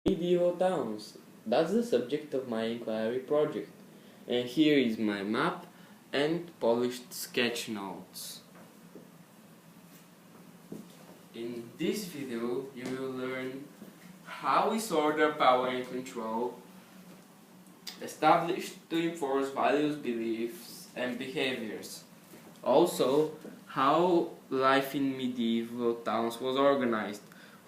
Medieval towns. That's the subject of my inquiry project. And here is my map and polished sketch notes. In this video, you will learn how is order, power and control established to enforce values, beliefs and behaviors. Also, how life in medieval towns was organized,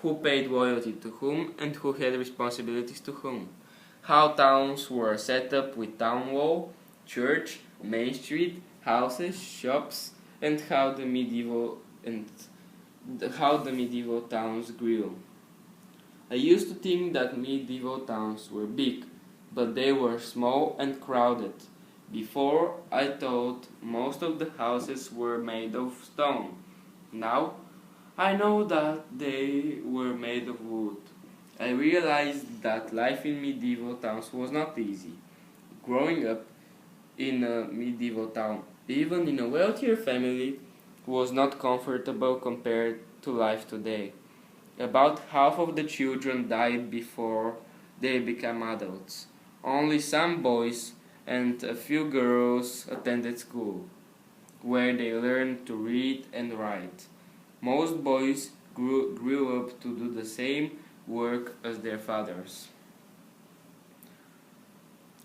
who paid loyalty to whom and who had responsibilities to whom. How towns were set up with town wall, church, main street, houses, shops, and how the medieval towns grew. I used to think that medieval towns were big, but they were small and crowded. Before, I thought most of the houses were made of stone. Now, I know that they were made of wood. I realized that life in medieval towns was not easy. Growing up in a medieval town, even in a wealthier family, was not comfortable compared to life today. About half of the children died before they became adults. Only some boys and a few girls attended school, where they learned to read and write. Most boys grew up to do the same work as their fathers.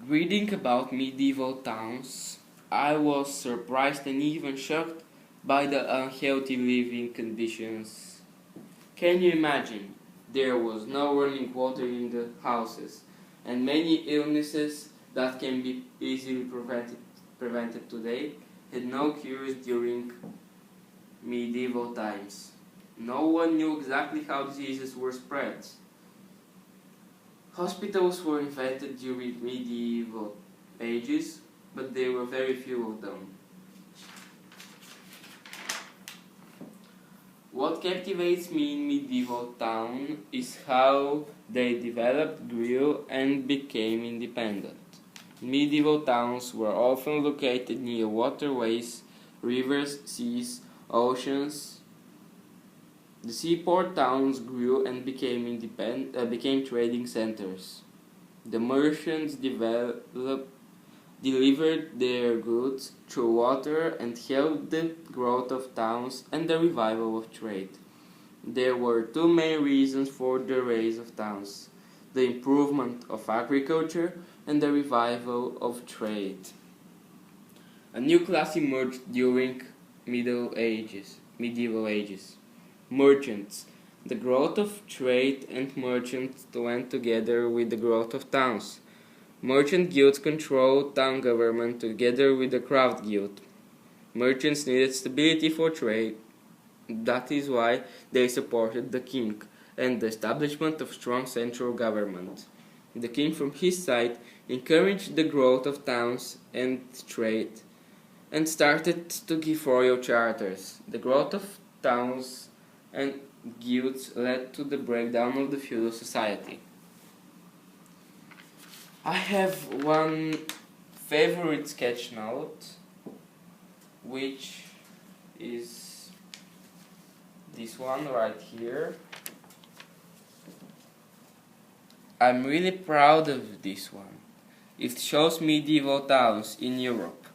Reading about medieval towns, I was surprised and even shocked by the unhealthy living conditions. Can you imagine? There was no running water in the houses, and many illnesses that can be easily prevented today had no cures during medieval times. No one knew exactly how diseases were spread. Hospitals were invented during medieval ages, but there were very few of them. What captivates me in medieval town is how they developed, grew, and became independent. Medieval towns were often located near waterways, rivers, seas, oceans. The seaport towns grew and became trading centers. The merchants delivered their goods through water and helped the growth of towns and the revival of trade. There were two main reasons for the rise of towns: the improvement of agriculture and the revival of trade. A new class emerged during medieval ages. Merchants. The growth of trade and merchants went together with the growth of towns. Merchant guilds controlled town government together with the craft guild. Merchants needed stability for trade. That is why they supported the king and the establishment of strong central government. The king, from his side, encouraged the growth of towns and trade, and started to give royal charters. The growth of towns and guilds led to the breakdown of the feudal society. I have one favorite sketch note, which is this one right here. I'm really proud of this one. It shows medieval towns in Europe.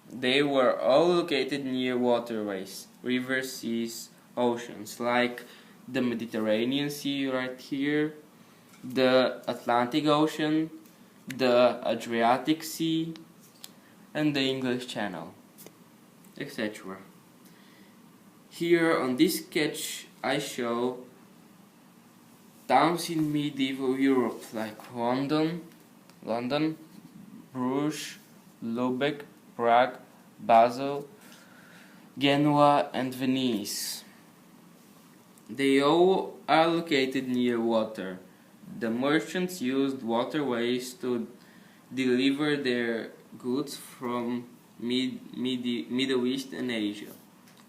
They were all located near waterways, rivers, seas, oceans, like the Mediterranean Sea right here, the Atlantic Ocean, the Adriatic Sea, and the English Channel, etc. Here on this sketch I show towns in medieval Europe like London, Bruges, Lubeck, Prague, Basel, Genoa, and Venice. They all are located near water. The merchants used waterways to deliver their goods from Middle East and Asia.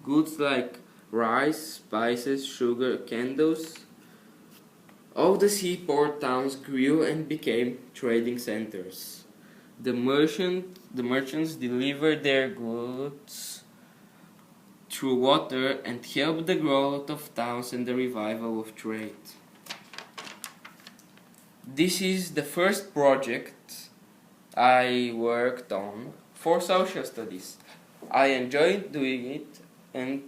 Goods like rice, spices, sugar, candles. All the seaport towns grew and became trading centers. The merchants delivered their goods through water and helped the growth of towns and the revival of trade. This is the first project I worked on for social studies. I enjoyed doing it and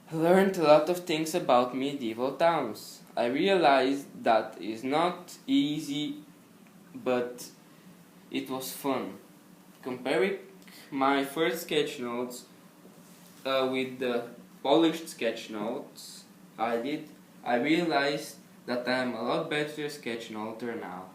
learned a lot of things about medieval towns. I realized that it's not easy, but it was fun. Comparing my first sketch notes with the polished sketch notes I realized that I am a lot better sketch noter now.